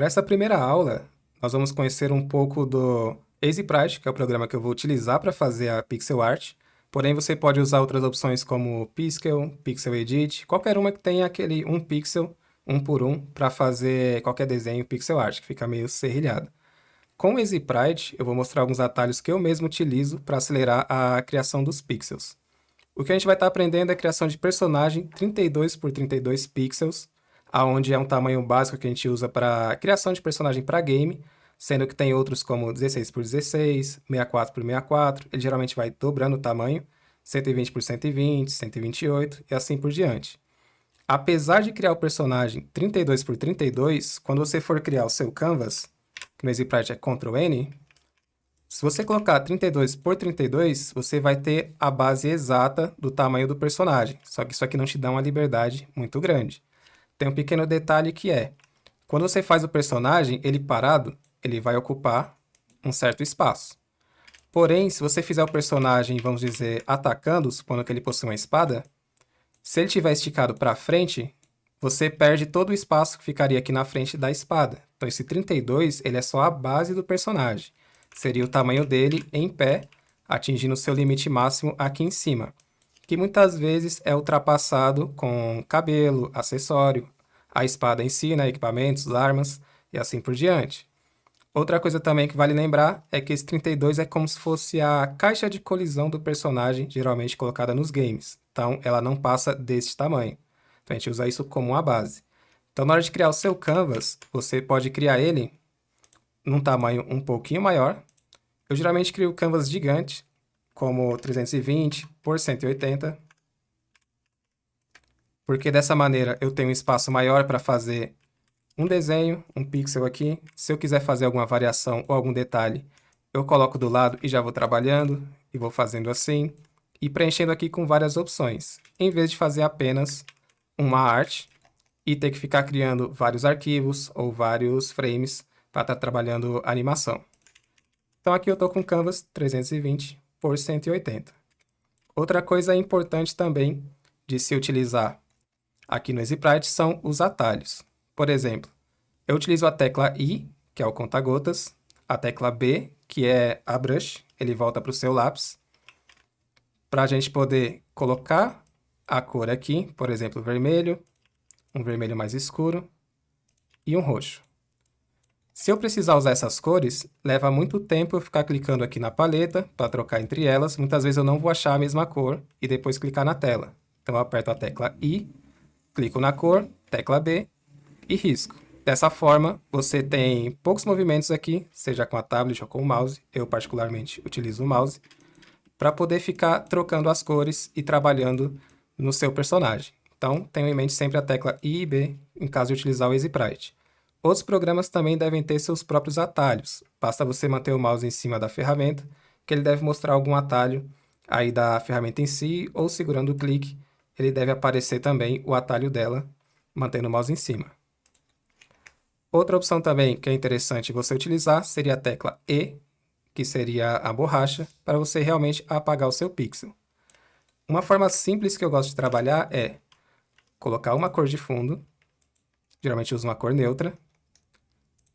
Para essa primeira aula, nós vamos conhecer um pouco do EasyPrite, que é o programa que eu vou utilizar para fazer a pixel art. Porém, você pode usar outras opções como Piskel, Pixel Edit, qualquer uma que tenha aquele um pixel, um por um, para fazer qualquer desenho pixel art, que fica meio serrilhado. Com o EasyPrite, eu vou mostrar alguns atalhos que eu mesmo utilizo para acelerar a criação dos pixels. O que a gente vai estar aprendendo é a criação de personagem 32 por 32 pixels, aonde é um tamanho básico que a gente usa para criação de personagem para game, sendo que tem outros como 16 por 16, 64 por 64, ele geralmente vai dobrando o tamanho, 120 por 120, 128 e assim por diante. Apesar de criar o personagem 32 por 32, quando você for criar o seu canvas, que no EasyPrite é Ctrl N, se você colocar 32 por 32, você vai ter a base exata do tamanho do personagem, só que isso aqui não te dá uma liberdade muito grande. Tem um pequeno detalhe que é, quando você faz o personagem, ele parado, ele vai ocupar um certo espaço. Porém, se você fizer o personagem, vamos dizer, atacando, supondo que ele possui uma espada, se ele estiver esticado para frente, você perde todo o espaço que ficaria aqui na frente da espada. Então esse 32, ele é só a base do personagem. Seria o tamanho dele em pé, atingindo o seu limite máximo aqui em cima, que muitas vezes é ultrapassado com cabelo, acessório, a espada em si, né, equipamentos, armas e assim por diante. Outra coisa também que vale lembrar é que esse 32 é como se fosse a caixa de colisão do personagem, geralmente colocada nos games. Então, ela não passa desse tamanho. Então, a gente usa isso como uma base. Então, na hora de criar o seu canvas, você pode criar ele num tamanho um pouquinho maior. Eu geralmente crio canvas gigantes, como 320 por 180, porque dessa maneira eu tenho um espaço maior para fazer um desenho, um pixel aqui. Se eu quiser fazer alguma variação ou algum detalhe, eu coloco do lado e já vou trabalhando, e vou fazendo assim, e preenchendo aqui com várias opções, em vez de fazer apenas uma arte e ter que ficar criando vários arquivos ou vários frames para estar trabalhando a animação. Então aqui eu estou com Canvas 320 por 180. Outra coisa importante também de se utilizar aqui no EasyPrite são os atalhos. Por exemplo, eu utilizo a tecla I, que é o conta-gotas, a tecla B, que é a brush, ele volta para o seu lápis, para a gente poder colocar a cor aqui, por exemplo, vermelho, um vermelho mais escuro e um roxo. Se eu precisar usar essas cores, leva muito tempo eu ficar clicando aqui na paleta para trocar entre elas. Muitas vezes eu não vou achar a mesma cor e depois clicar na tela. Então eu aperto a tecla I, clico na cor, tecla B e risco. Dessa forma, você tem poucos movimentos aqui, seja com a tablet ou com o mouse. Eu particularmente utilizo o mouse, para poder ficar trocando as cores e trabalhando no seu personagem. Então, tenha em mente sempre a tecla I e B, em caso de utilizar o EasyPrite. Outros programas também devem ter seus próprios atalhos. Basta você manter o mouse em cima da ferramenta, que ele deve mostrar algum atalho aí da ferramenta em si, ou segurando o clique, ele deve aparecer também o atalho dela, mantendo o mouse em cima. Outra opção também que é interessante você utilizar seria a tecla E, que seria a borracha, para você realmente apagar o seu pixel. Uma forma simples que eu gosto de trabalhar é colocar uma cor de fundo, geralmente eu uso uma cor neutra,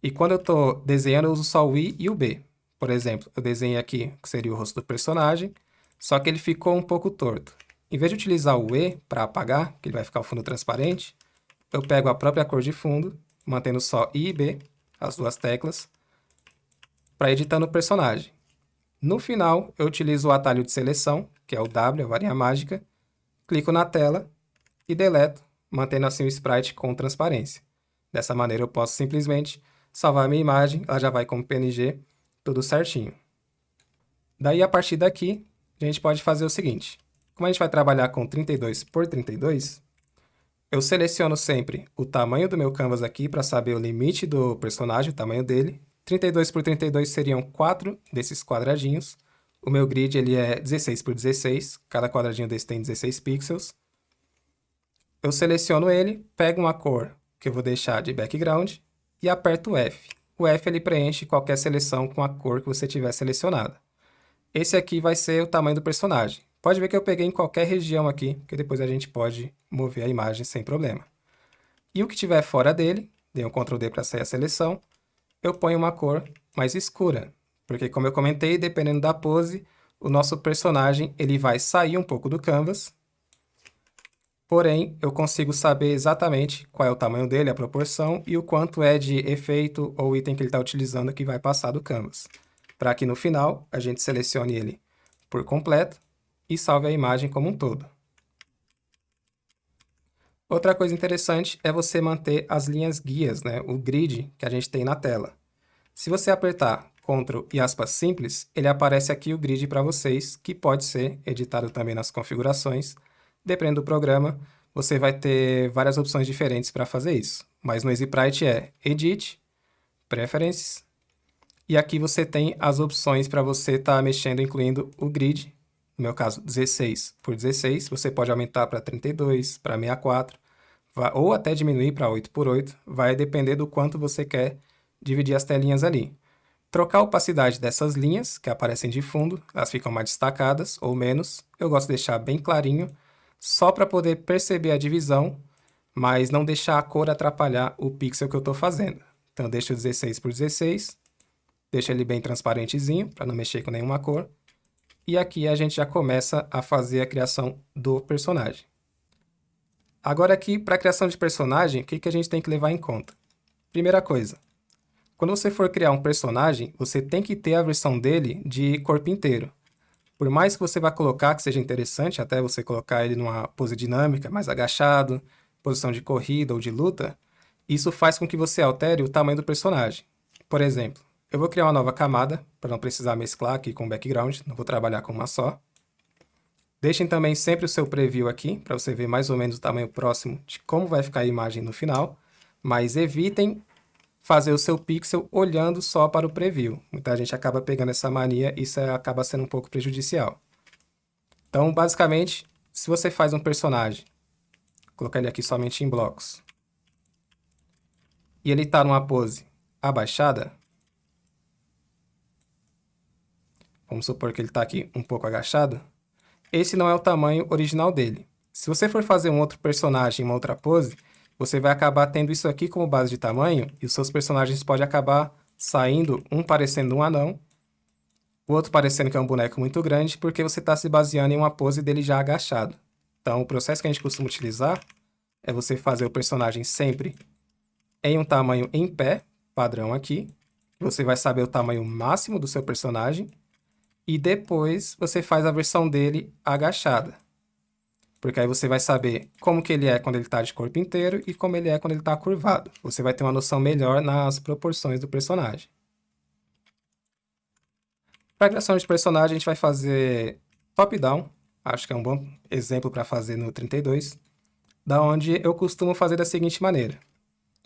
e quando eu estou desenhando eu uso só o I e o B. Por exemplo, eu desenhei aqui que seria o rosto do personagem, só que ele ficou um pouco torto. Em vez de utilizar o E para apagar, que ele vai ficar o fundo transparente, eu pego a própria cor de fundo, mantendo só I e B, as duas teclas, para editar no personagem. No final, eu utilizo o atalho de seleção, que é o W, a varinha mágica, clico na tela e deleto, mantendo assim o sprite com transparência. Dessa maneira eu posso simplesmente salvar a minha imagem, ela já vai como PNG, tudo certinho. Daí, a partir daqui, a gente pode fazer o seguinte. Como a gente vai trabalhar com 32 por 32, eu seleciono sempre o tamanho do meu canvas aqui para saber o limite do personagem, o tamanho dele. 32 por 32 seriam 4 desses quadradinhos. O meu grid ele é 16 por 16, cada quadradinho desse tem 16 pixels. Eu seleciono ele, pego uma cor que eu vou deixar de background e aperto o F. O F ele preenche qualquer seleção com a cor que você tiver selecionada. Esse aqui vai ser o tamanho do personagem. Pode ver que eu peguei em qualquer região aqui, que depois a gente pode mover a imagem sem problema. E o que tiver fora dele, dei um Ctrl D para sair a seleção, eu ponho uma cor mais escura, porque como eu comentei, dependendo da pose, o nosso personagem ele vai sair um pouco do canvas, porém eu consigo saber exatamente qual é o tamanho dele, a proporção e o quanto é de efeito ou item que ele está utilizando que vai passar do canvas, para que no final a gente selecione ele por completo e salve a imagem como um todo. Outra coisa interessante é você manter as linhas guias, né, o grid que a gente tem na tela. Se você apertar Ctrl e aspas simples, ele aparece aqui o grid para vocês, que pode ser editado também nas configurações. Dependendo do programa, você vai ter várias opções diferentes para fazer isso. Mas no EasyPrite é Edit, Preferences, e aqui você tem as opções para você estar mexendo, incluindo o grid. No meu caso, 16 por 16, você pode aumentar para 32, para 64, ou até diminuir para 8 por 8, vai depender do quanto você quer dividir as telinhas ali. Trocar a opacidade dessas linhas, que aparecem de fundo, elas ficam mais destacadas ou menos. Eu gosto de deixar bem clarinho, só para poder perceber a divisão, mas não deixar a cor atrapalhar o pixel que eu estou fazendo. Então eu deixo 16 por 16, deixo ele bem transparentezinho, para não mexer com nenhuma cor. E aqui a gente já começa a fazer a criação do personagem. Agora aqui, para a criação de personagem, o que a gente tem que levar em conta? Primeira coisa, quando você for criar um personagem, você tem que ter a versão dele de corpo inteiro. Por mais que você vá colocar que seja interessante, até você colocar ele numa pose dinâmica, mais agachado, posição de corrida ou de luta, isso faz com que você altere o tamanho do personagem. Por exemplo, eu vou criar uma nova camada, para não precisar mesclar aqui com o background, não vou trabalhar com uma só. Deixem também sempre o seu preview aqui, para você ver mais ou menos o tamanho próximo de como vai ficar a imagem no final, mas evitem fazer o seu pixel olhando só para o preview. Muita gente acaba pegando essa mania e isso acaba sendo um pouco prejudicial. Então, basicamente, se você faz um personagem, colocar ele aqui somente em blocos, e ele está numa pose abaixada, vamos supor que ele está aqui um pouco agachado, esse não é o tamanho original dele. Se você for fazer um outro personagem em uma outra pose, você vai acabar tendo isso aqui como base de tamanho, e os seus personagens podem acabar saindo, um parecendo um anão, o outro parecendo que é um boneco muito grande, porque você está se baseando em uma pose dele já agachado. Então, o processo que a gente costuma utilizar é você fazer o personagem sempre em um tamanho em pé, padrão aqui. Você vai saber o tamanho máximo do seu personagem, e depois você faz a versão dele agachada. Porque aí você vai saber como que ele é quando ele está de corpo inteiro e como ele é quando ele está curvado. Você vai ter uma noção melhor nas proporções do personagem. Para a criação de personagem, a gente vai fazer top-down. Acho que é um bom exemplo para fazer no 32. Da onde eu costumo fazer da seguinte maneira.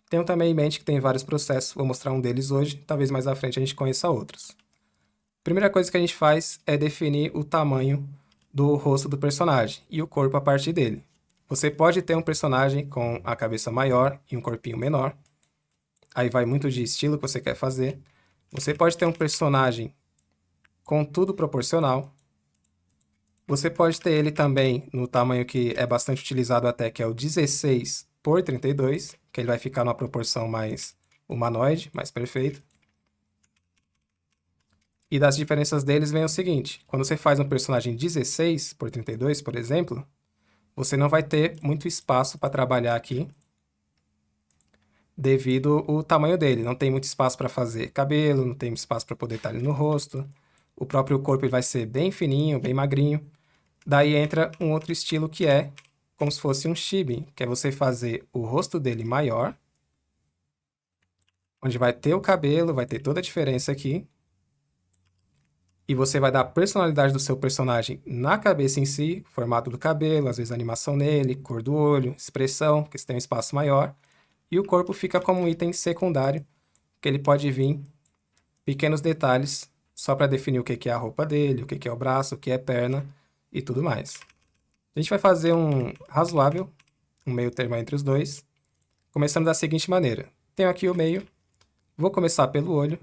Tenho também em mente que tem vários processos, vou mostrar um deles hoje. Talvez mais à frente a gente conheça outros. Primeira coisa que a gente faz é definir o tamanho do rosto do personagem e o corpo a partir dele. Você pode ter um personagem com a cabeça maior e um corpinho menor. Aí vai muito de estilo que você quer fazer. Você pode ter um personagem com tudo proporcional. Você pode ter ele também no tamanho que é bastante utilizado até, que é o 16 por 32, que ele vai ficar numa proporção mais humanoide, mais perfeita. E das diferenças deles vem o seguinte, quando você faz um personagem 16 por 32, por exemplo, você não vai ter muito espaço para trabalhar aqui, devido ao tamanho dele. Não tem muito espaço para fazer cabelo, não tem muito espaço para poder estar ali no rosto. O próprio corpo ele vai ser bem fininho, bem magrinho. Daí entra um outro estilo que é como se fosse um chibi, que é você fazer o rosto dele maior, onde vai ter o cabelo, vai ter toda a diferença aqui, e você vai dar a personalidade do seu personagem na cabeça em si, formato do cabelo, às vezes a animação nele, cor do olho, expressão, que você tem um espaço maior, e o corpo fica como um item secundário, que ele pode vir pequenos detalhes só para definir o que é a roupa dele, o que é o braço, o que é perna e tudo mais. A gente vai fazer um razoável, um meio termo entre os dois, começando da seguinte maneira. Tenho aqui o meio, vou começar pelo olho,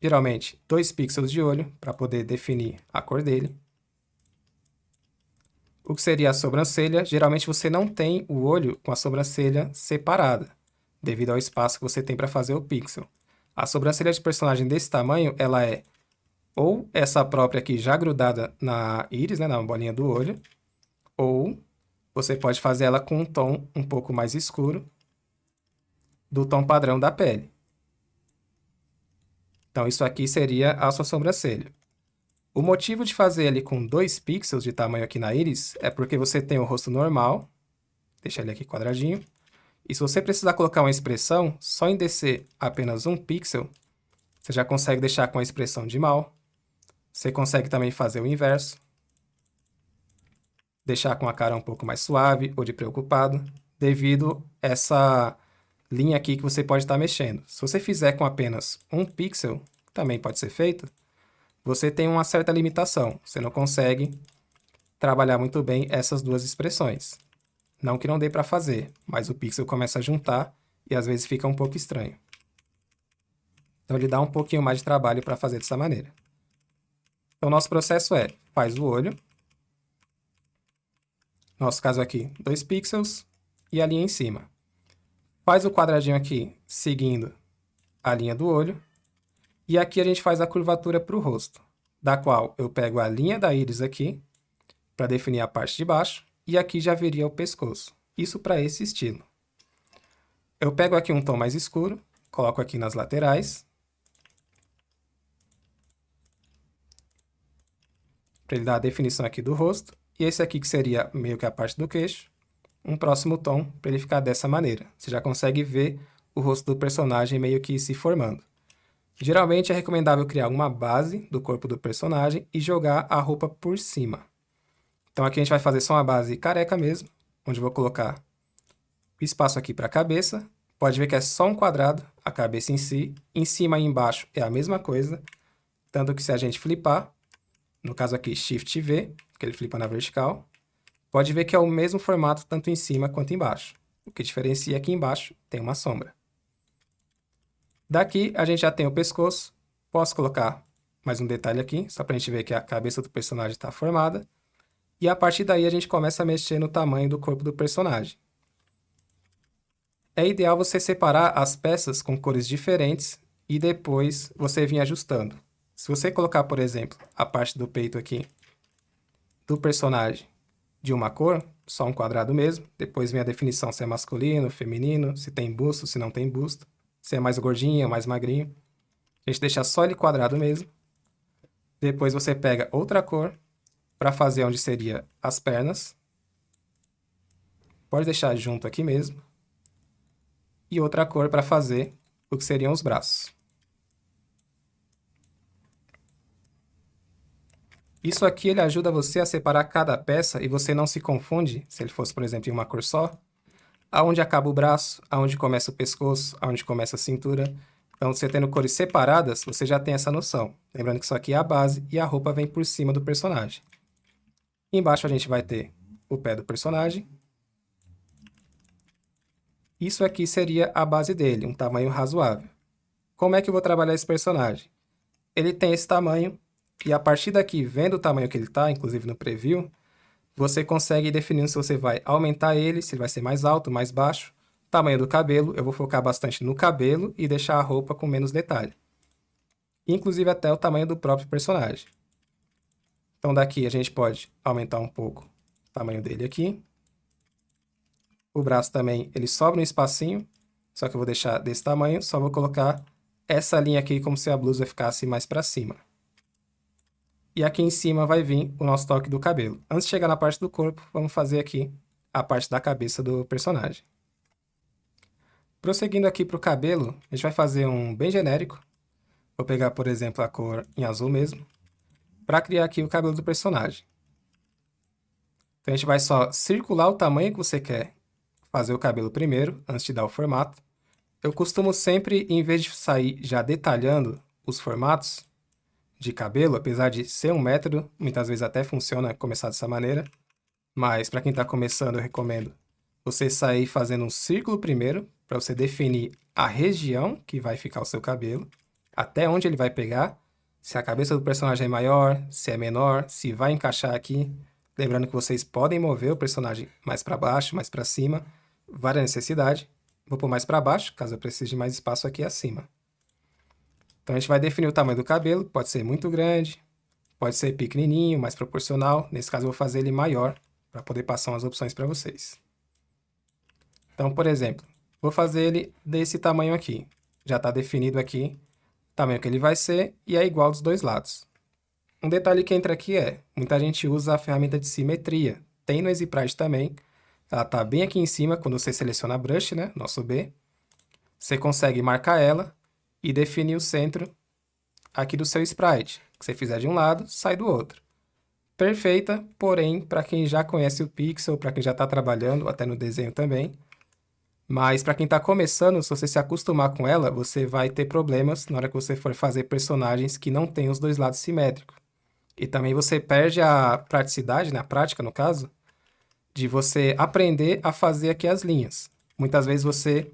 geralmente 2 pixels de olho para poder definir a cor dele. O que seria a sobrancelha, geralmente você não tem o olho com a sobrancelha separada. devido ao espaço que você tem para fazer o pixel. A sobrancelha de personagem desse tamanho, ela é ou essa própria aqui já grudada na íris, né, na bolinha do olho, ou você pode fazer ela com um tom um pouco mais escuro do tom padrão da pele. Então, isso aqui seria a sua sobrancelha. O motivo de fazer ele com 2 pixels de tamanho aqui na íris é porque você tem o rosto normal, deixa ele aqui quadradinho, e se você precisar colocar uma expressão, só em descer apenas 1 pixel, você já consegue deixar com a expressão de mal. Você consegue também fazer o inverso, deixar com a cara um pouco mais suave ou de preocupado, devido a essa linha aqui que você pode estar mexendo. Se você fizer com apenas 1 pixel, também pode ser feito, você tem uma certa limitação. Você não consegue trabalhar muito bem essas duas expressões. Não que não dê para fazer, mas o pixel começa a juntar e às vezes fica um pouco estranho. Então ele dá um pouquinho mais de trabalho para fazer dessa maneira. Então, nosso processo é, faz o olho, nosso caso aqui, 2 pixels, e a linha em cima. Faz o quadradinho aqui, seguindo a linha do olho, e aqui a gente faz a curvatura para o rosto, da qual eu pego a linha da íris aqui, para definir a parte de baixo, e aqui já viria o pescoço. Isso para esse estilo. Eu pego aqui um tom mais escuro, coloco aqui nas laterais, para ele dar a definição aqui do rosto, e esse aqui que seria meio que a parte do queixo, um próximo tom para ele ficar dessa maneira. Você já consegue ver o rosto do personagem meio que se formando. Geralmente é recomendável criar uma base do corpo do personagem e jogar a roupa por cima. Então aqui a gente vai fazer só uma base careca mesmo, onde eu vou colocar o espaço aqui para a cabeça. Pode ver que é só um quadrado, a cabeça em si. Em cima e embaixo é a mesma coisa, tanto que se a gente flipar, no caso aqui Shift V, que ele flipa na vertical, pode ver que é o mesmo formato tanto em cima quanto embaixo. O que diferencia é que embaixo tem uma sombra. Daqui a gente já tem o pescoço. Posso colocar mais um detalhe aqui, só para a gente ver que a cabeça do personagem está formada. E a partir daí a gente começa a mexer no tamanho do corpo do personagem. É ideal você separar as peças com cores diferentes e depois você vir ajustando. Se você colocar, por exemplo, a parte do peito aqui do personagem de uma cor, só um quadrado mesmo, depois vem a definição se é masculino, feminino, se tem busto, se não tem busto, se é mais gordinho, mais magrinho. A gente deixa só ele quadrado mesmo. Depois você pega outra cor para fazer onde seria as pernas. Pode deixar junto aqui mesmo. E outra cor para fazer o que seriam os braços. Isso aqui ele ajuda você a separar cada peça e você não se confunde, se ele fosse, por exemplo, em uma cor só, aonde acaba o braço, aonde começa o pescoço, aonde começa a cintura. Então, você tendo cores separadas, você já tem essa noção. Lembrando que isso aqui é a base e a roupa vem por cima do personagem. Embaixo a gente vai ter o pé do personagem. Isso aqui seria a base dele, um tamanho razoável. Como é que eu vou trabalhar esse personagem? Ele tem esse tamanho, e a partir daqui, vendo o tamanho que ele está, inclusive no preview, você consegue ir definindo se você vai aumentar ele, se ele vai ser mais alto, mais baixo. Tamanho do cabelo, eu vou focar bastante no cabelo e deixar a roupa com menos detalhe. Inclusive até o tamanho do próprio personagem. Então daqui a gente pode aumentar um pouco o tamanho dele aqui. O braço também, ele sobra um espacinho, só que eu vou deixar desse tamanho, só vou colocar essa linha aqui como se a blusa ficasse mais para cima. E aqui em cima vai vir o nosso toque do cabelo. Antes de chegar na parte do corpo, vamos fazer aqui a parte da cabeça do personagem. Prosseguindo aqui para o cabelo, a gente vai fazer um bem genérico. Vou pegar, por exemplo, a cor em azul mesmo, para criar aqui o cabelo do personagem. Então a gente vai só circular o tamanho que você quer fazer o cabelo primeiro, antes de dar o formato. Eu costumo sempre, em vez de sair já detalhando os formatos de cabelo, apesar de ser um método, muitas vezes até funciona começar dessa maneira, mas para quem está começando eu recomendo você sair fazendo um círculo primeiro, para você definir a região que vai ficar o seu cabelo, até onde ele vai pegar, se a cabeça do personagem é maior, se é menor, se vai encaixar aqui. Lembrando que vocês podem mover o personagem mais para baixo, mais para cima, várias necessidades. Vou pôr mais para baixo, caso eu precise de mais espaço aqui acima. Então, a gente vai definir o tamanho do cabelo, pode ser muito grande, pode ser pequenininho, mais proporcional. Nesse caso, eu vou fazer ele maior, para poder passar umas opções para vocês. Então, por exemplo, vou fazer ele desse tamanho aqui. Já está definido aqui o tamanho que ele vai ser e é igual dos dois lados. Um detalhe que entra aqui é, muita gente usa a ferramenta de simetria. Tem no EasyPrite também. Ela está bem aqui em cima, quando você seleciona a brush, né, nosso B. Você consegue marcar ela e definir o centro aqui do seu sprite. Que você fizer de um lado, sai do outro. Perfeita, porém, para quem já conhece o Pixel, para quem já está trabalhando, até no desenho também. Mas para quem está começando, se você se acostumar com ela, você vai ter problemas na hora que você for fazer personagens que não têm os dois lados simétricos. E também você perde a praticidade, na prática no caso, de você aprender a fazer aqui as linhas. Muitas vezes você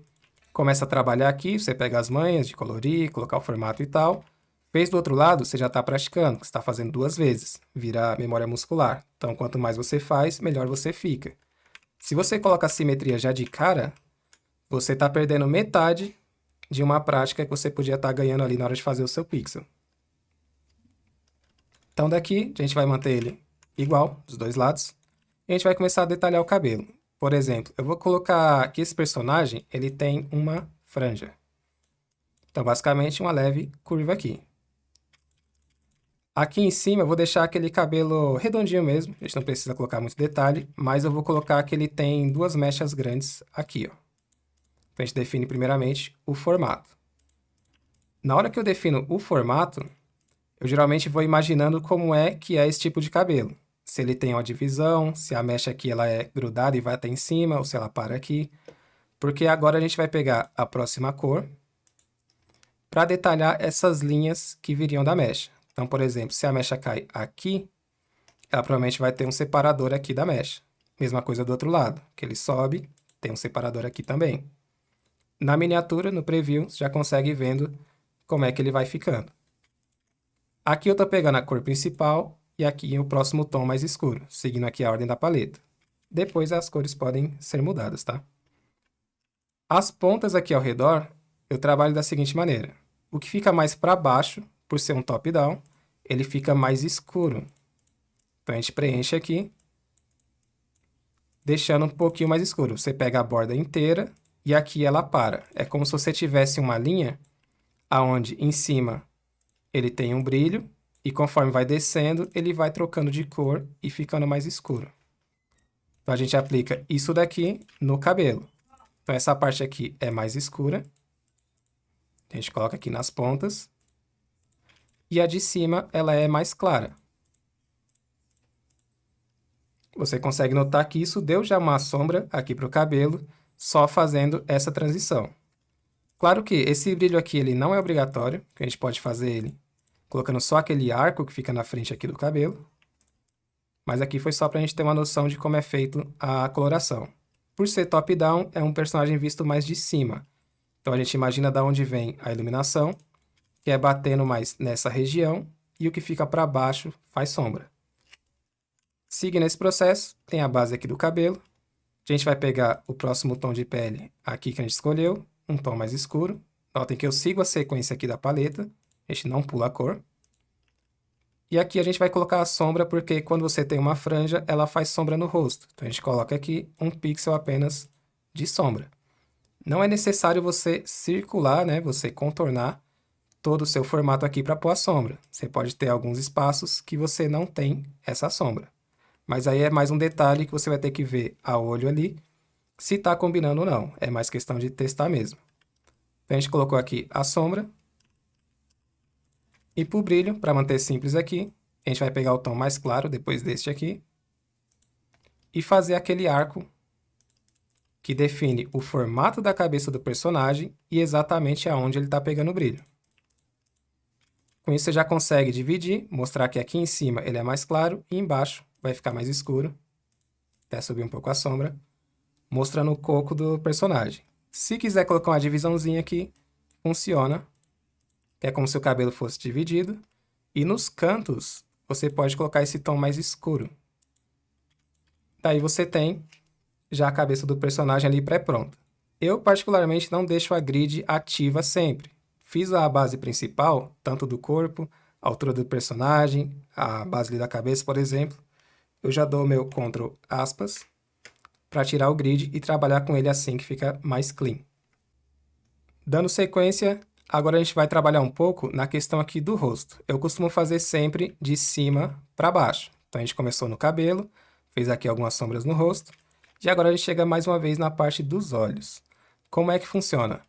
começa a trabalhar aqui, você pega as manhas de colorir, colocar o formato e tal. Fez do outro lado, você já está praticando, você está fazendo 2 vezes, vira memória muscular. Então, quanto mais você faz, melhor você fica. Se você coloca a simetria já de cara, você está perdendo metade de uma prática que você podia estar ganhando ali na hora de fazer o seu pixel. Então, daqui, a gente vai manter ele igual, dos dois lados. E a gente vai começar a detalhar o cabelo. Por exemplo, eu vou colocar que esse personagem ele tem uma franja. Então, basicamente, uma leve curva aqui. Aqui em cima eu vou deixar aquele cabelo redondinho mesmo, a gente não precisa colocar muito detalhe, mas eu vou colocar que ele tem 2 mechas grandes aqui, ó. Então a gente define primeiramente o formato. Na hora que eu defino o formato, eu geralmente vou imaginando como é que é esse tipo de cabelo. Se ele tem uma divisão, se a mecha aqui ela é grudada e vai até em cima, ou se ela para aqui. Porque agora a gente vai pegar a próxima cor para detalhar essas linhas que viriam da mecha. Então, por exemplo, se a mecha cai aqui, ela provavelmente vai ter um separador aqui da mecha. Mesma coisa do outro lado, que ele sobe, tem um separador aqui também. Na miniatura, no preview, você já consegue ir vendo como é que ele vai ficando. Aqui eu estou pegando a cor principal e aqui o próximo tom mais escuro, seguindo aqui a ordem da paleta. Depois as cores podem ser mudadas, tá? As pontas aqui ao redor, eu trabalho da seguinte maneira. O que fica mais para baixo, por ser um top-down, ele fica mais escuro. Então, a gente preenche aqui, deixando um pouquinho mais escuro. Você pega a borda inteira e aqui ela para. É como se você tivesse uma linha onde em cima ele tem um brilho e conforme vai descendo, ele vai trocando de cor e ficando mais escuro. Então, a gente aplica isso daqui no cabelo. Então, essa parte aqui é mais escura. A gente coloca aqui nas pontas. E a de cima, ela é mais clara. Você consegue notar que isso deu já uma sombra aqui para o cabelo, só fazendo essa transição. Claro que esse brilho aqui ele não é obrigatório, que a gente pode fazer ele colocando só aquele arco que fica na frente aqui do cabelo. Mas aqui foi só para a gente ter uma noção de como é feito a coloração. Por ser top-down, é um personagem visto mais de cima. Então a gente imagina de onde vem a iluminação, que é batendo mais nessa região, e o que fica para baixo faz sombra. Seguindo esse processo, tem a base aqui do cabelo. A gente vai pegar o próximo tom de pele aqui que a gente escolheu, um tom mais escuro. Notem que eu sigo a sequência aqui da paleta, a gente não pula a cor. E aqui a gente vai colocar a sombra, porque quando você tem uma franja, ela faz sombra no rosto. Então a gente coloca aqui um pixel apenas de sombra. Não é necessário você circular, né, você contornar todo o seu formato aqui para pôr a sombra. Você pode ter alguns espaços que você não tem essa sombra. Mas aí é mais um detalhe que você vai ter que ver a olho ali, se está combinando ou não. É mais questão de testar mesmo. Então, a gente colocou aqui a sombra. E para o brilho, para manter simples aqui, a gente vai pegar o tom mais claro, depois deste aqui, e fazer aquele arco que define o formato da cabeça do personagem e exatamente aonde ele está pegando o brilho. Com isso, você já consegue dividir, mostrar que aqui em cima ele é mais claro e embaixo vai ficar mais escuro. Até subir um pouco a sombra, mostrando o coco do personagem. Se quiser colocar uma divisãozinha aqui, funciona. É como se o cabelo fosse dividido. E nos cantos, você pode colocar esse tom mais escuro. Daí você tem já a cabeça do personagem ali pré-pronta. Eu, particularmente, não deixo a grid ativa sempre. Fiz a base principal, tanto do corpo, a altura do personagem, a base ali da cabeça, por exemplo. Eu já dou o meu Ctrl aspas para tirar o grid e trabalhar com ele assim que fica mais clean. Dando sequência, agora a gente vai trabalhar um pouco na questão aqui do rosto. Eu costumo fazer sempre de cima para baixo. Então a gente começou no cabelo, fez aqui algumas sombras no rosto, e agora a gente chega mais uma vez na parte dos olhos. Como é que funciona?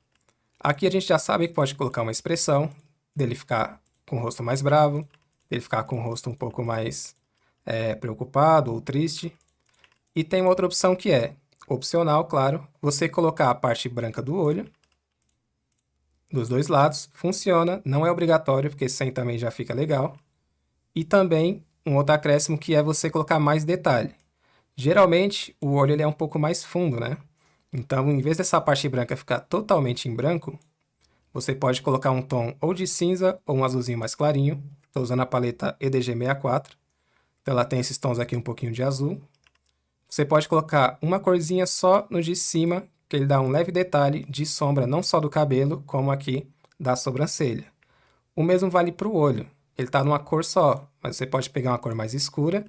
Aqui a gente já sabe que pode colocar uma expressão, dele ficar com o rosto mais bravo, dele ficar com o rosto um pouco mais preocupado ou triste. E tem outra opção que é, opcional, claro, você colocar a parte branca do olho, dos dois lados, funciona, não é obrigatório, porque sem também já fica legal. E também um outro acréscimo que é você colocar mais detalhe. Geralmente, o olho ele é um pouco mais fundo, né? Então, em vez dessa parte branca ficar totalmente em branco, você pode colocar um tom ou de cinza ou um azulzinho mais clarinho. Estou usando a paleta EDG64. Então, ela tem esses tons aqui um pouquinho de azul. Você pode colocar uma corzinha só no de cima, que ele dá um leve detalhe de sombra não só do cabelo, como aqui da sobrancelha. O mesmo vale para o olho. Ele está numa cor só, mas você pode pegar uma cor mais escura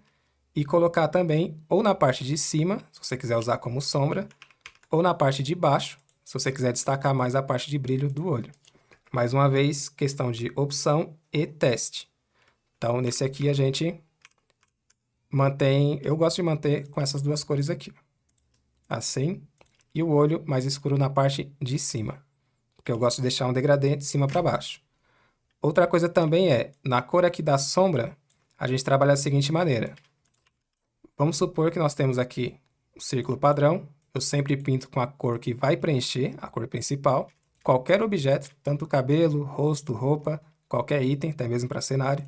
e colocar também ou na parte de cima, se você quiser usar como sombra, ou na parte de baixo, se você quiser destacar mais a parte de brilho do olho. Mais uma vez, questão de opção e teste. Então, nesse aqui a gente mantém... Eu gosto de manter com essas duas cores aqui. Assim, e o olho mais escuro na parte de cima, porque eu gosto de deixar um degradê de cima para baixo. Outra coisa também é, na cor aqui da sombra, a gente trabalha da seguinte maneira. Vamos supor que nós temos aqui um círculo padrão, eu sempre pinto com a cor que vai preencher, a cor principal, qualquer objeto, tanto cabelo, rosto, roupa, qualquer item, até mesmo para cenário.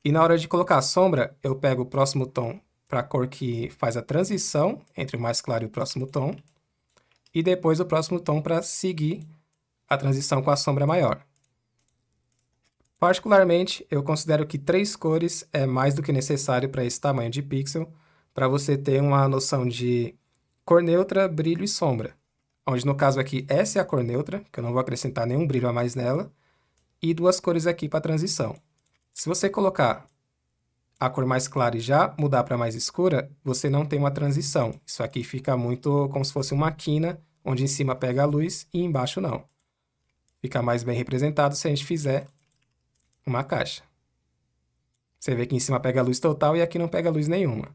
E na hora de colocar a sombra, eu pego o próximo tom para a cor que faz a transição entre o mais claro e o próximo tom, e depois o próximo tom para seguir a transição com a sombra maior. Particularmente, eu considero que 3 cores é mais do que necessário para esse tamanho de pixel, para você ter uma noção de cor neutra, brilho e sombra. Onde no caso aqui, essa é a cor neutra, que eu não vou acrescentar nenhum brilho a mais nela, e 2 cores aqui para transição. Se você colocar a cor mais clara e já mudar para mais escura, você não tem uma transição. Isso aqui fica muito como se fosse uma quina, onde em cima pega a luz e embaixo não. Fica mais bem representado se a gente fizer uma caixa. Você vê que em cima pega a luz total e aqui não pega luz nenhuma.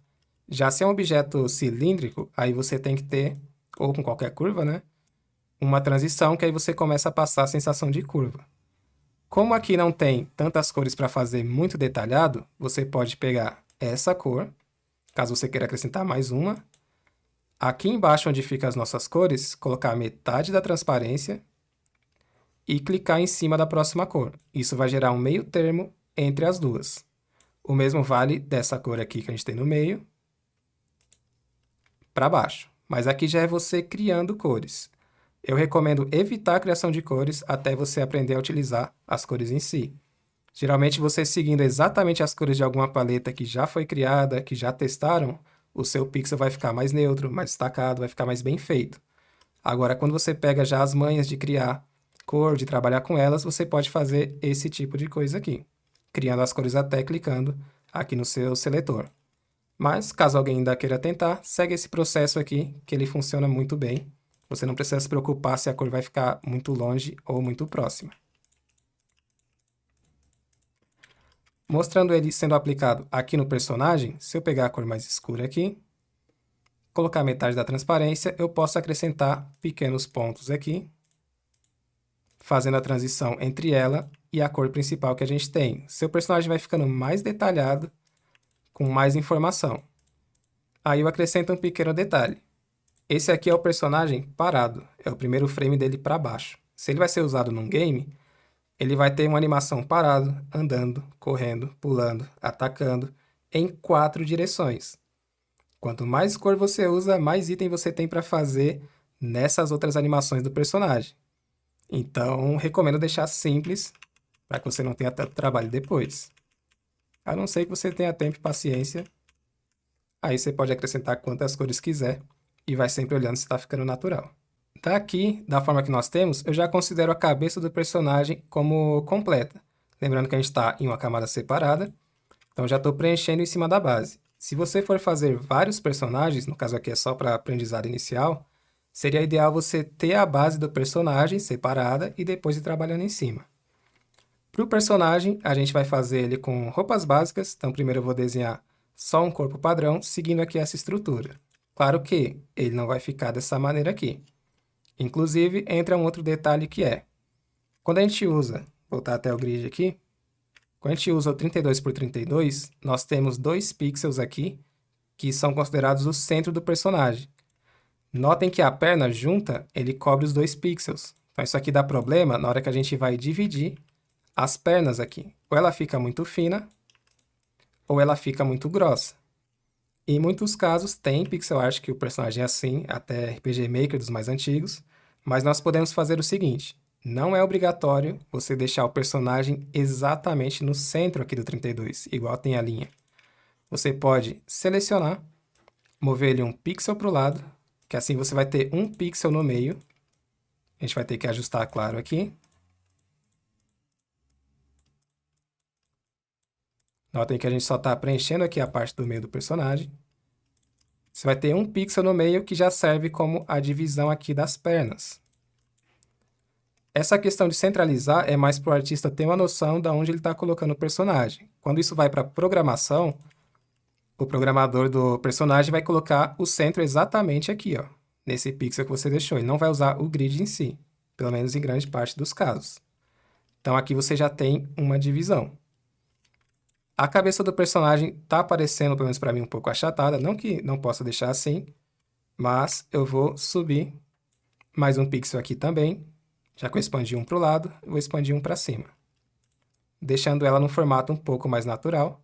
Já se é um objeto cilíndrico, aí você tem que ter, ou com qualquer curva, né? Uma transição que aí você começa a passar a sensação de curva. Como aqui não tem tantas cores para fazer muito detalhado, você pode pegar essa cor, caso você queira acrescentar mais uma. Aqui embaixo, onde ficam as nossas cores, colocar metade da transparência e clicar em cima da próxima cor. Isso vai gerar um meio termo entre as duas. O mesmo vale dessa cor aqui que a gente tem no meio para baixo. Mas aqui já é você criando cores. Eu recomendo evitar a criação de cores até você aprender a utilizar as cores em si. Geralmente, você seguindo exatamente as cores de alguma paleta que já foi criada, que já testaram, o seu pixel vai ficar mais neutro, mais destacado, vai ficar mais bem feito. Agora, quando você pega já as manhas de criar cor, de trabalhar com elas, você pode fazer esse tipo de coisa aqui, criando as cores até clicando aqui no seu seletor. Mas, caso alguém ainda queira tentar, segue esse processo aqui, que ele funciona muito bem. Você não precisa se preocupar se a cor vai ficar muito longe ou muito próxima. Mostrando ele sendo aplicado aqui no personagem, se eu pegar a cor mais escura aqui, colocar metade da transparência, eu posso acrescentar pequenos pontos aqui, fazendo a transição entre ela e a cor principal que a gente tem. Seu personagem vai ficando mais detalhado, com mais informação. Aí eu acrescento um pequeno detalhe. Esse aqui é o personagem parado, é o primeiro frame dele para baixo. Se ele vai ser usado num game, ele vai ter uma animação parado, andando, correndo, pulando, atacando, em 4 direções. Quanto mais cor você usa, mais item você tem para fazer nessas outras animações do personagem. Então, recomendo deixar simples, para que você não tenha tanto trabalho depois. A não ser que você tenha tempo e paciência, aí você pode acrescentar quantas cores quiser, e vai sempre olhando se está ficando natural. Daqui, da forma que nós temos, eu já considero a cabeça do personagem como completa. Lembrando que a gente está em uma camada separada, então já estou preenchendo em cima da base. Se você for fazer vários personagens, no caso aqui é só para aprendizado inicial, seria ideal você ter a base do personagem separada e depois ir trabalhando em cima. Para o personagem, a gente vai fazer ele com roupas básicas, então primeiro eu vou desenhar só um corpo padrão, seguindo aqui essa estrutura. Claro que ele não vai ficar dessa maneira aqui. Inclusive, entra um outro detalhe que é, quando a gente usa, voltar até o grid aqui, quando a gente usa o 32 por 32, nós temos 2 pixels aqui, que são considerados o centro do personagem. Notem que a perna junta, ele cobre os 2 pixels. Então isso aqui dá problema na hora que a gente vai dividir as pernas aqui. Ou ela fica muito fina, ou ela fica muito grossa. Em muitos casos tem pixel art que o personagem é assim, até RPG Maker dos mais antigos, mas nós podemos fazer o seguinte, não é obrigatório você deixar o personagem exatamente no centro aqui do 32, igual tem a linha. Você pode selecionar, mover ele um pixel para o lado, que assim você vai ter um pixel no meio. A gente vai ter que ajustar, claro, aqui. Notem que a gente só está preenchendo aqui a parte do meio do personagem. Você vai ter um pixel no meio que já serve como a divisão aqui das pernas. Essa questão de centralizar é mais para o artista ter uma noção de onde ele está colocando o personagem. Quando isso vai para a programação, o programador do personagem vai colocar o centro exatamente aqui, ó, nesse pixel que você deixou. Ele não vai usar o grid em si, pelo menos em grande parte dos casos. Então aqui você já tem uma divisão. A cabeça do personagem está aparecendo, pelo menos para mim, um pouco achatada. Não que não possa deixar assim, mas eu vou subir mais um pixel aqui também. Já que eu expandi um para o lado, eu vou expandir um para cima. Deixando ela num formato um pouco mais natural.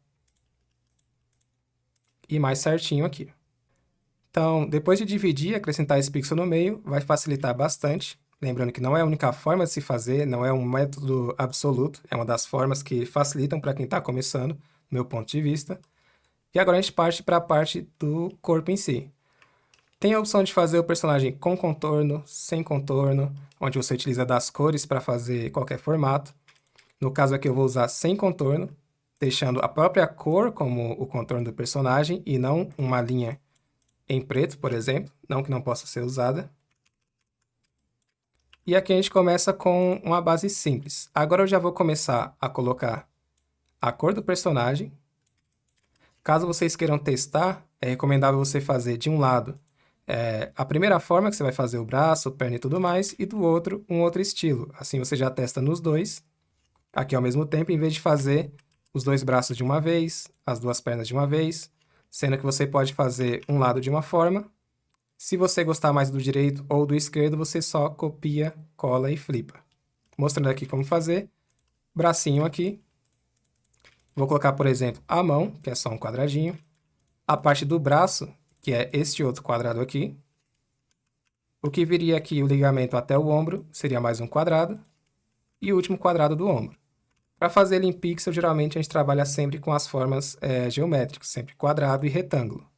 E mais certinho aqui. Então, depois de dividir e acrescentar esse pixel no meio, vai facilitar bastante. Lembrando que não é a única forma de se fazer, não é um método absoluto, é uma das formas que facilitam para quem está começando, do meu ponto de vista. E agora a gente parte para a parte do corpo em si. Tem a opção de fazer o personagem com contorno, sem contorno, onde você utiliza das cores para fazer qualquer formato. No caso aqui eu vou usar sem contorno, deixando a própria cor como o contorno do personagem e não uma linha em preto, por exemplo, não que não possa ser usada. E aqui a gente começa com uma base simples. Agora eu já vou começar a colocar a cor do personagem. Caso vocês queiram testar, é recomendável você fazer de um lado a primeira forma que você vai fazer o braço, perna e tudo mais, e do outro, um outro estilo. Assim você já testa nos dois, aqui ao mesmo tempo, em vez de fazer os 2 braços de uma vez, as 2 pernas de uma vez, sendo que você pode fazer um lado de uma forma. Se você gostar mais do direito ou do esquerdo, você só copia, cola e flipa. Mostrando aqui como fazer. Bracinho aqui. Vou colocar, por exemplo, a mão, que é só um quadradinho. A parte do braço, que é este outro quadrado aqui. O que viria aqui, o ligamento até o ombro, seria mais um quadrado. E o último quadrado do ombro. Para fazer ele em pixel, geralmente a gente trabalha sempre com as formas geométricas, sempre quadrado e retângulo.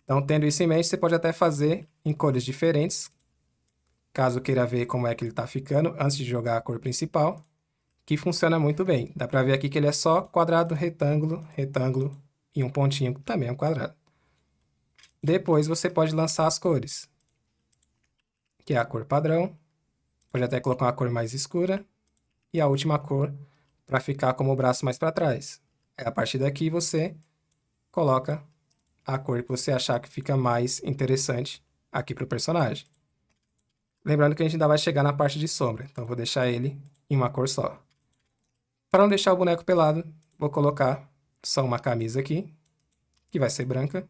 Então, tendo isso em mente, você pode até fazer em cores diferentes, caso queira ver como é que ele está ficando antes de jogar a cor principal, que funciona muito bem. Dá para ver aqui que ele é só quadrado, retângulo, retângulo e um pontinho que também é um quadrado. Depois você pode lançar as cores, que é a cor padrão, pode até colocar uma cor mais escura, e a última cor para ficar como o braço mais para trás. A partir daqui você coloca a cor que você achar que fica mais interessante aqui para o personagem. Lembrando que a gente ainda vai chegar na parte de sombra, então vou deixar ele em uma cor só. Para não deixar o boneco pelado, vou colocar só uma camisa aqui, que vai ser branca.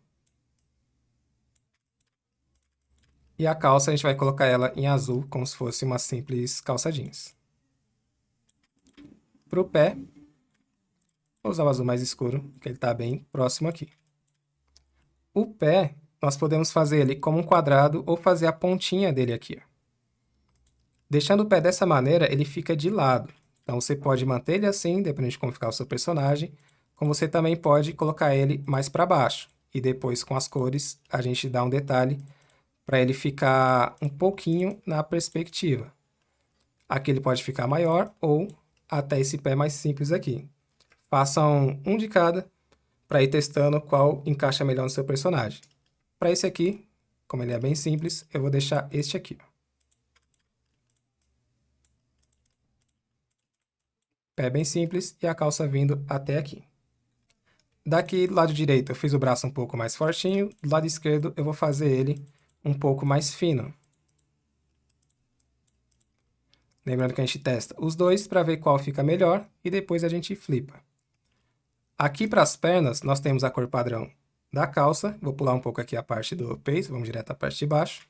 E a calça a gente vai colocar ela em azul, como se fosse uma simples calça jeans. Para o pé, vou usar o azul mais escuro, que ele está bem próximo aqui. O pé, nós podemos fazer ele como um quadrado ou fazer a pontinha dele aqui. Deixando o pé dessa maneira, ele fica de lado. Então você pode manter ele assim, dependendo de como ficar o seu personagem, como você também pode colocar ele mais para baixo. E depois, com as cores, a gente dá um detalhe para ele ficar um pouquinho na perspectiva. Aqui ele pode ficar maior ou até esse pé mais simples aqui. Façam um de cada para ir testando qual encaixa melhor no seu personagem. Para esse aqui, como ele é bem simples, eu vou deixar este aqui. Pé bem simples e a calça vindo até aqui. Daqui do lado direito eu fiz o braço um pouco mais fortinho, do lado esquerdo eu vou fazer ele um pouco mais fino. Lembrando que a gente testa os dois para ver qual fica melhor e depois a gente flipa. Aqui para as pernas nós temos a cor padrão da calça, vou pular um pouco aqui a parte do peito, vamos direto à parte de baixo.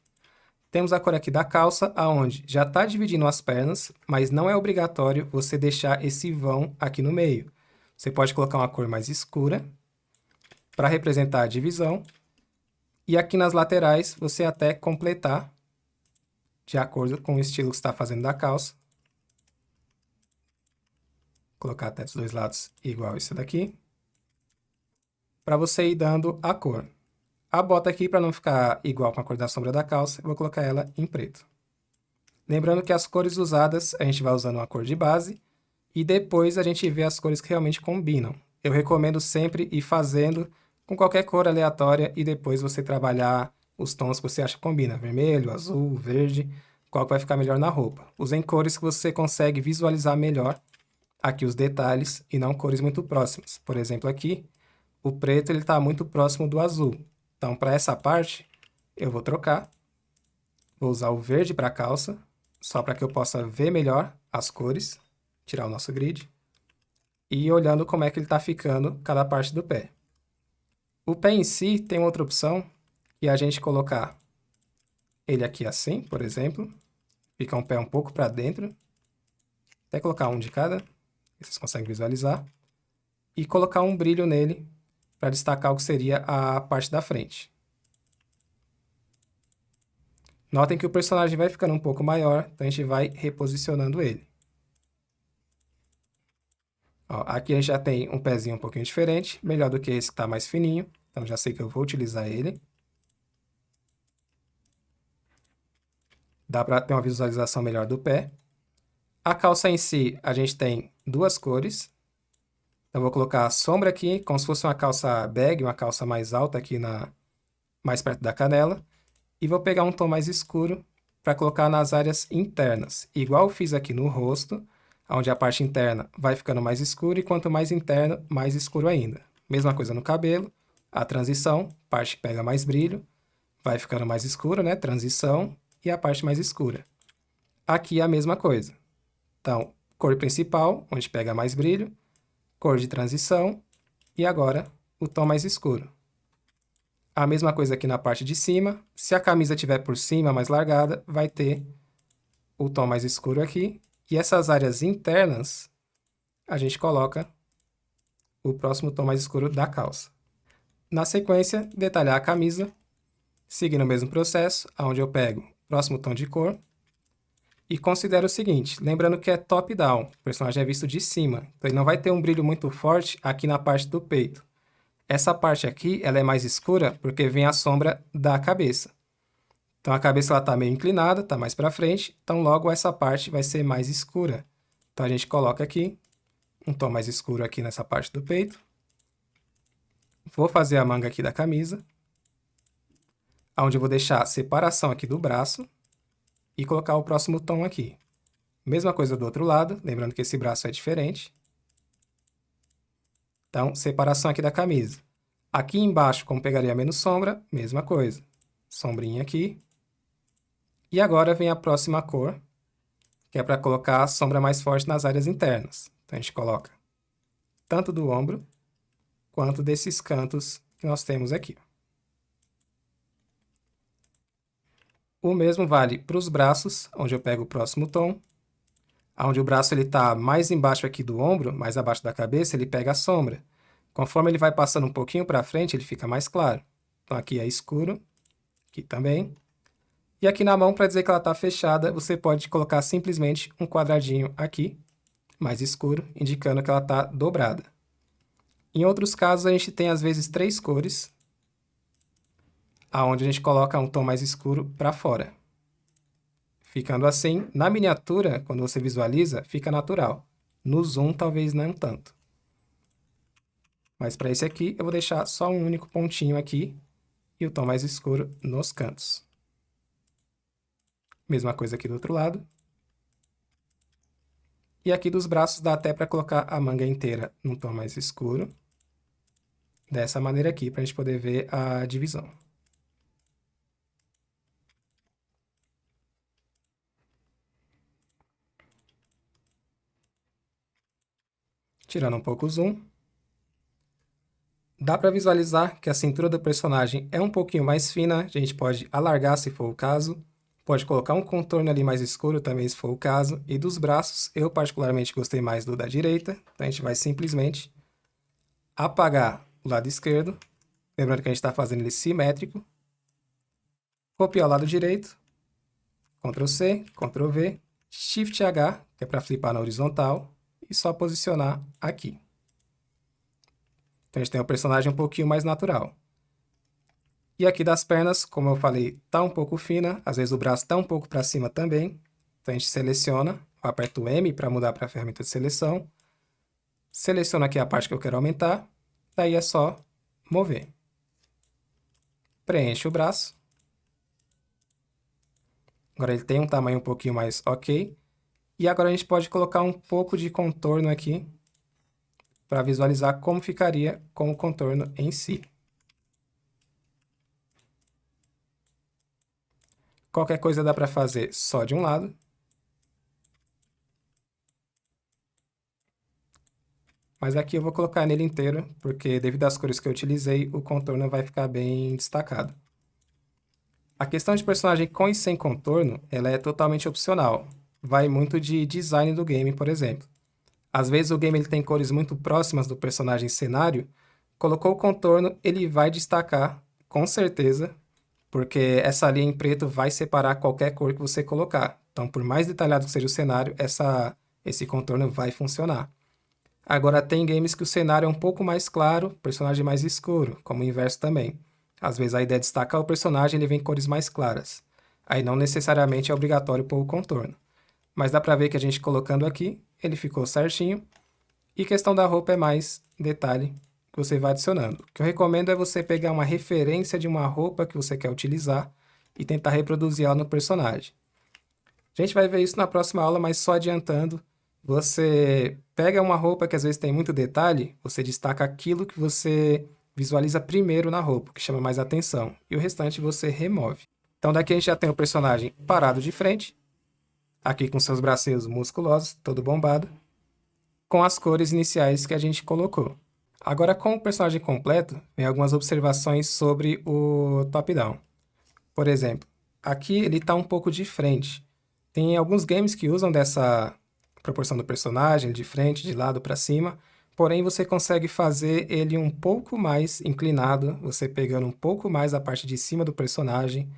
Temos a cor aqui da calça, aonde já está dividindo as pernas, mas não é obrigatório você deixar esse vão aqui no meio. Você pode colocar uma cor mais escura para representar a divisão. E aqui nas laterais, você até completar de acordo com o estilo que você está fazendo da calça. Colocar até dos dois lados igual isso daqui. Para você ir dando a cor. A bota aqui, para não ficar igual com a cor da sombra da calça, eu vou colocar ela em preto. Lembrando que as cores usadas, a gente vai usando uma cor de base, e depois a gente vê as cores que realmente combinam. Eu recomendo sempre ir fazendo com qualquer cor aleatória, e depois você trabalhar os tons que você acha que combina. Vermelho, azul, verde, qual que vai ficar melhor na roupa. Usem cores que você consegue visualizar melhor aqui os detalhes, e não cores muito próximas. Por exemplo, aqui, o preto está muito próximo do azul. Então, para essa parte, eu vou trocar. Vou usar o verde para a calça, só para que eu possa ver melhor as cores. Tirar o nosso grid. E ir olhando como é que ele está ficando cada parte do pé. O pé em si tem outra opção, que é a gente colocar ele aqui assim, por exemplo. Fica um pé um pouco para dentro. Até colocar um de cada, vocês conseguem visualizar. E colocar um brilho nele, para destacar o que seria a parte da frente. Notem que o personagem vai ficando um pouco maior, então a gente vai reposicionando ele. Ó, aqui a gente já tem um pezinho um pouquinho diferente, melhor do que esse que está mais fininho, então já sei que eu vou utilizar ele. Dá para ter uma visualização melhor do pé. A calça em si, a gente tem duas cores. Então, eu vou colocar a sombra aqui, como se fosse uma calça bag, uma calça mais alta aqui mais perto da canela. E vou pegar um tom mais escuro para colocar nas áreas internas. Igual eu fiz aqui no rosto, onde a parte interna vai ficando mais escura, e quanto mais interno, mais escuro ainda. Mesma coisa no cabelo, a transição, parte que pega mais brilho, vai ficando mais escura, né? Transição, e a parte mais escura. Aqui é a mesma coisa. Então, cor principal, onde pega mais brilho, cor de transição, e agora o tom mais escuro. A mesma coisa aqui na parte de cima. Se a camisa estiver por cima, mais largada, vai ter o tom mais escuro aqui. E essas áreas internas, a gente coloca o próximo tom mais escuro da calça. Na sequência, detalhar a camisa, seguindo o mesmo processo, onde eu pego o próximo tom de cor. E considero o seguinte, lembrando que é top-down, o personagem é visto de cima, então ele não vai ter um brilho muito forte aqui na parte do peito. Essa parte aqui, ela é mais escura porque vem a sombra da cabeça. Então a cabeça está meio inclinada, está mais para frente, então logo essa parte vai ser mais escura. Então a gente coloca aqui um tom mais escuro aqui nessa parte do peito. Vou fazer a manga aqui da camisa, onde eu vou deixar a separação aqui do braço. E colocar o próximo tom aqui. Mesma coisa do outro lado, lembrando que esse braço é diferente. Então, separação aqui da camisa. Aqui embaixo, como pegaria menos sombra, mesma coisa. Sombrinha aqui. E agora vem a próxima cor, que é para colocar a sombra mais forte nas áreas internas. Então, a gente coloca tanto do ombro, quanto desses cantos que nós temos aqui. O mesmo vale para os braços, onde eu pego o próximo tom. Onde o braço está mais embaixo aqui do ombro, mais abaixo da cabeça, ele pega a sombra. Conforme ele vai passando um pouquinho para frente, ele fica mais claro. Então aqui é escuro, aqui também. E aqui na mão, para dizer que ela está fechada, você pode colocar simplesmente um quadradinho aqui, mais escuro, indicando que ela está dobrada. Em outros casos, a gente tem às vezes 3 cores. aonde a gente coloca um tom mais escuro para fora. Ficando assim, na miniatura, quando você visualiza, fica natural. No zoom, talvez não tanto. Mas para esse aqui, eu vou deixar só um único pontinho aqui e o tom mais escuro nos cantos. Mesma coisa aqui do outro lado. E aqui dos braços dá até para colocar a manga inteira num tom mais escuro. Dessa maneira aqui, para a gente poder ver a divisão. Tirando um pouco o zoom. Dá para visualizar que a cintura do personagem é um pouquinho mais fina, a gente pode alargar se for o caso, pode colocar um contorno ali mais escuro também se for o caso, e dos braços eu particularmente gostei mais do da direita, então a gente vai simplesmente apagar o lado esquerdo, lembrando que a gente está fazendo ele simétrico, copiar o lado direito, Ctrl C, Ctrl V, Shift H, que é para flipar na horizontal, e só posicionar aqui. Então a gente tem um personagem um pouquinho mais natural. E aqui das pernas, como eu falei, tá um pouco fina, às vezes o braço tá um pouco para cima também. Então a gente seleciona, eu aperto o M para mudar para a ferramenta de seleção. Seleciono aqui a parte que eu quero aumentar, daí é só mover. Preenche o braço. Agora ele tem um tamanho um pouquinho mais ok. E agora a gente pode colocar um pouco de contorno aqui para visualizar como ficaria com o contorno em si. Qualquer coisa dá para fazer só de um lado. Mas aqui eu vou colocar nele inteiro, porque devido às cores que eu utilizei, o contorno vai ficar bem destacado. A questão de personagem com e sem contorno, ela é totalmente opcional. Vai muito de design do game, por exemplo. Às vezes o game ele tem cores muito próximas do personagem cenário, colocou o contorno, ele vai destacar, com certeza, porque essa linha em preto vai separar qualquer cor que você colocar. Então, por mais detalhado que seja o cenário, esse contorno vai funcionar. Agora, tem games que o cenário é um pouco mais claro, o personagem mais escuro, como o inverso também. Às vezes a ideia é destacar o personagem, ele vem em cores mais claras. Aí não necessariamente é obrigatório pôr o contorno. Mas dá pra ver que a gente colocando aqui, ele ficou certinho. E questão da roupa é mais detalhe que você vai adicionando. O que eu recomendo é você pegar uma referência de uma roupa que você quer utilizar e tentar reproduzir ela no personagem. A gente vai ver isso na próxima aula, mas só adiantando, você pega uma roupa que às vezes tem muito detalhe, você destaca aquilo que você visualiza primeiro na roupa, que chama mais atenção, e o restante você remove. Então daqui a gente já tem o personagem parado de frente, aqui com seus bracinhos musculosos, todo bombado, com as cores iniciais que a gente colocou. Agora, com o personagem completo, vem algumas observações sobre o top-down. Por exemplo, aqui ele está um pouco de frente. Tem alguns games que usam dessa proporção do personagem, de frente, de lado para cima, porém você consegue fazer ele um pouco mais inclinado, você pegando um pouco mais a parte de cima do personagem,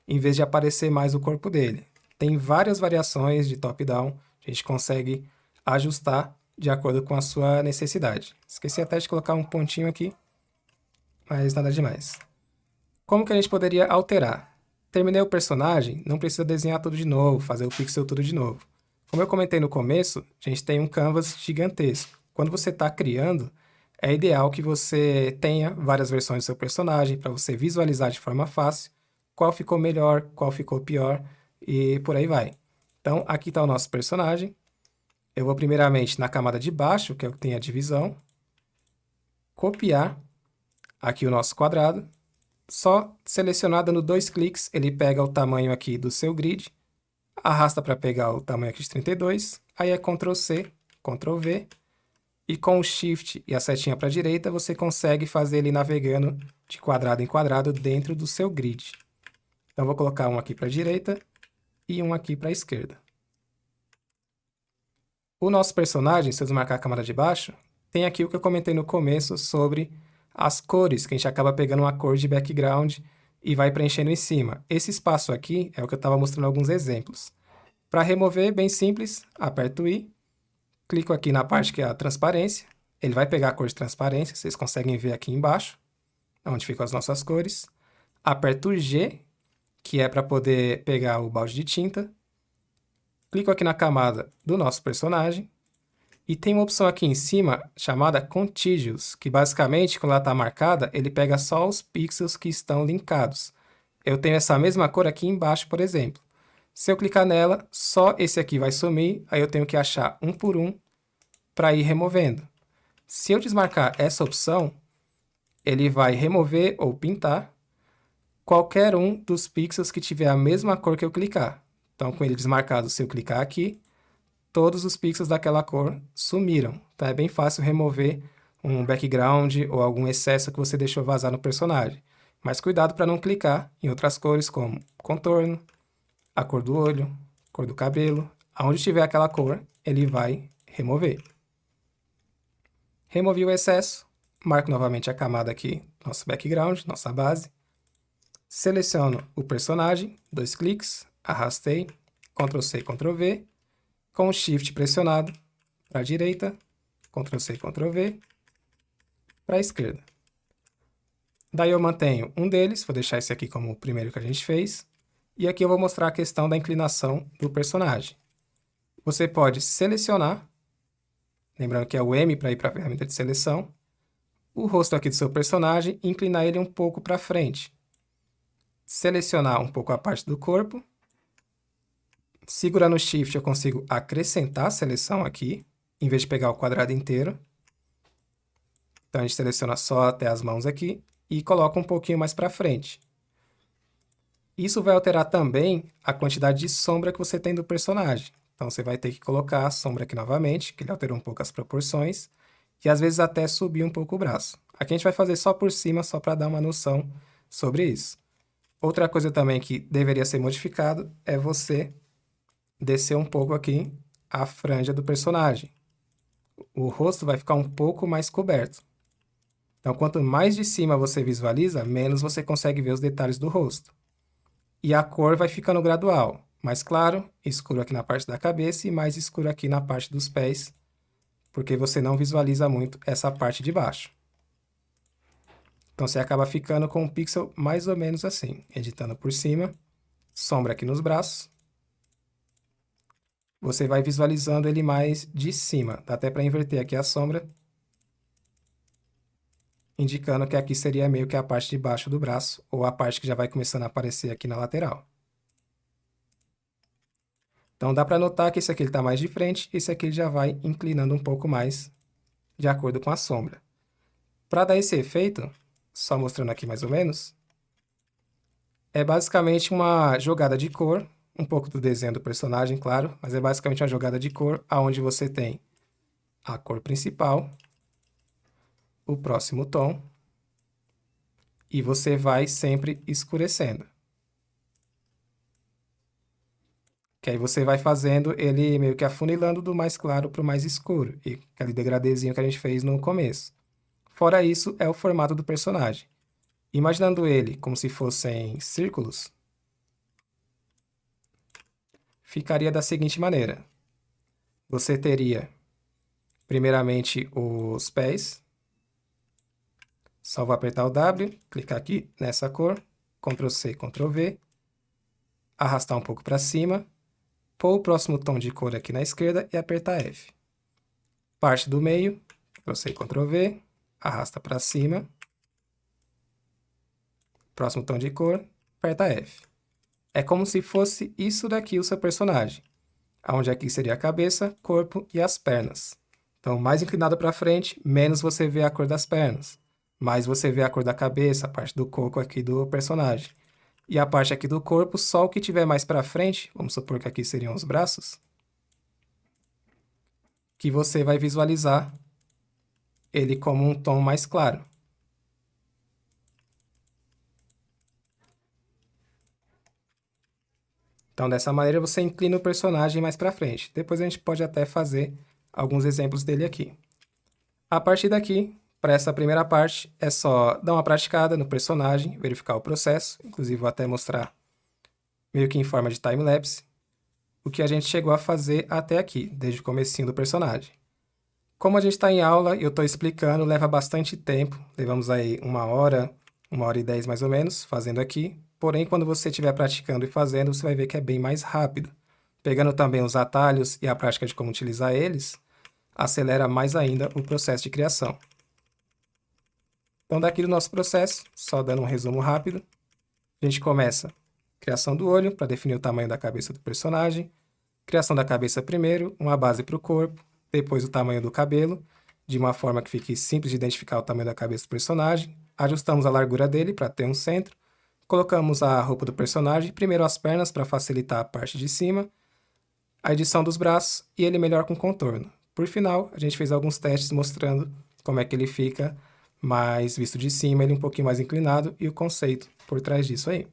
em vez de aparecer mais o corpo dele. Tem várias variações de top-down, a gente consegue ajustar de acordo com a sua necessidade. Esqueci até de colocar um pontinho aqui, mas nada demais. Como que a gente poderia alterar? Terminei o personagem, não precisa desenhar tudo de novo, fazer o pixel tudo de novo. Como eu comentei no começo, a gente tem um canvas gigantesco. Quando você está criando, é ideal que você tenha várias versões do seu personagem para você visualizar de forma fácil qual ficou melhor, qual ficou pior e por aí vai. Então, aqui está o nosso personagem. Eu vou primeiramente na camada de baixo, que é o que tem a divisão, copiar aqui o nosso quadrado. Só selecionar, dando 2 cliques, ele pega o tamanho aqui do seu grid, arrasta para pegar o tamanho aqui de 32, aí é Ctrl C, Ctrl V, e com o Shift e a setinha para a direita, você consegue fazer ele navegando de quadrado em quadrado dentro do seu grid. Então, vou colocar um aqui para a direita e um aqui para a esquerda. O nosso personagem, se eu desmarcar a camada de baixo, tem aqui o que eu comentei no começo sobre as cores, que a gente acaba pegando uma cor de background e vai preenchendo em cima. Esse espaço aqui é o que eu estava mostrando alguns exemplos. Para remover, bem simples, aperto o I, clico aqui na parte que é a transparência, ele vai pegar a cor de transparência, vocês conseguem ver aqui embaixo, onde ficam as nossas cores. aperto o G, que é para poder pegar o balde de tinta, clico aqui na camada do nosso personagem, e tem uma opção aqui em cima chamada Contiguous, que basicamente, quando ela está marcada, ele pega só os pixels que estão linkados. Eu tenho essa mesma cor aqui embaixo, por exemplo. Se eu clicar nela, só esse aqui vai sumir, aí eu tenho que achar um por um para ir removendo. Se eu desmarcar essa opção, ele vai remover ou pintar qualquer um dos pixels que tiver a mesma cor que eu clicar. Então, com ele desmarcado, se eu clicar aqui, todos os pixels daquela cor sumiram. Então, é bem fácil remover um background ou algum excesso que você deixou vazar no personagem. Mas cuidado para não clicar em outras cores como contorno, a cor do olho, cor do cabelo. Aonde tiver aquela cor, ele vai remover. Removi o excesso, marco novamente a camada aqui, nosso background, nossa base. Seleciono o personagem, 2 cliques, arrastei, Ctrl C, Ctrl V, com o Shift pressionado para a direita, Ctrl C, Ctrl V, para a esquerda. Daí eu mantenho um deles, vou deixar esse aqui como o primeiro que a gente fez, e aqui eu vou mostrar a questão da inclinação do personagem. Você pode selecionar, lembrando que é o M para ir para a ferramenta de seleção, o rosto aqui do seu personagem e inclinar ele um pouco para frente. Selecionar um pouco a parte do corpo. Segurando o Shift eu consigo acrescentar a seleção aqui, em vez de pegar o quadrado inteiro. Então a gente seleciona só até as mãos aqui e coloca um pouquinho mais para frente. Isso vai alterar também a quantidade de sombra que você tem do personagem. Então você vai ter que colocar a sombra aqui novamente, que ele alterou um pouco as proporções, e às vezes até subir um pouco o braço. Aqui a gente vai fazer só por cima, só para dar uma noção sobre isso. Outra coisa também que deveria ser modificado é você descer um pouco aqui a franja do personagem. O rosto vai ficar um pouco mais coberto. Então, quanto mais de cima você visualiza, menos você consegue ver os detalhes do rosto. E a cor vai ficando gradual. Mais claro, escuro aqui na parte da cabeça e mais escuro aqui na parte dos pés, porque você não visualiza muito essa parte de baixo. Então, você acaba ficando com um pixel mais ou menos assim, editando por cima, sombra aqui nos braços. Você vai visualizando ele mais de cima. Dá até para inverter aqui a sombra, indicando que aqui seria meio que a parte de baixo do braço, ou a parte que já vai começando a aparecer aqui na lateral. Então dá para notar que esse aqui está mais de frente, esse aqui já vai inclinando um pouco mais, de acordo com a sombra. Para dar esse efeito, só mostrando aqui mais ou menos, é basicamente uma jogada de cor, um pouco do desenho do personagem, claro, mas é basicamente uma jogada de cor, onde você tem a cor principal, o próximo tom, e você vai sempre escurecendo. Que aí você vai fazendo ele meio que afunilando do mais claro para o mais escuro, e aquele degradezinho que a gente fez no começo. Fora isso, é o formato do personagem. Imaginando ele como se fossem círculos, ficaria da seguinte maneira. Você teria, primeiramente, os pés. Só vou apertar o W, clicar aqui nessa cor, Ctrl C, Ctrl V, arrastar um pouco para cima, pôr o próximo tom de cor aqui na esquerda e apertar F. Parte do meio, Ctrl C, Ctrl V, arrasta para cima, próximo tom de cor, aperta F. É como se fosse isso daqui o seu personagem, onde aqui seria a cabeça, corpo e as pernas. Então, mais inclinado para frente, menos você vê a cor das pernas. Mais você vê a cor da cabeça, a parte do coco aqui do personagem. E a parte aqui do corpo, só o que tiver mais para frente, vamos supor que aqui seriam os braços, que você vai visualizar ele como um tom mais claro. Então, dessa maneira, você inclina o personagem mais para frente. Depois a gente pode até fazer alguns exemplos dele aqui. A partir daqui, para essa primeira parte, é só dar uma praticada no personagem, verificar o processo, inclusive vou até mostrar meio que em forma de time-lapse, o que a gente chegou a fazer até aqui, desde o comecinho do personagem. Como a gente está em aula e eu estou explicando, leva bastante tempo, levamos aí 1 hora 1h10 mais ou menos, fazendo aqui. Porém, quando você estiver praticando e fazendo, você vai ver que é bem mais rápido. Pegando também os atalhos e a prática de como utilizar eles, acelera mais ainda o processo de criação. Então, daqui do nosso processo, só dando um resumo rápido, a gente começa criação do olho, para definir o tamanho da cabeça do personagem, criação da cabeça primeiro, uma base para o corpo, depois o tamanho do cabelo, de uma forma que fique simples de identificar o tamanho da cabeça do personagem, ajustamos a largura dele para ter um centro, colocamos a roupa do personagem, primeiro as pernas para facilitar a parte de cima, a edição dos braços e ele melhor com contorno. Por final, a gente fez alguns testes mostrando como é que ele fica mais visto de cima, ele um pouquinho mais inclinado e o conceito por trás disso aí.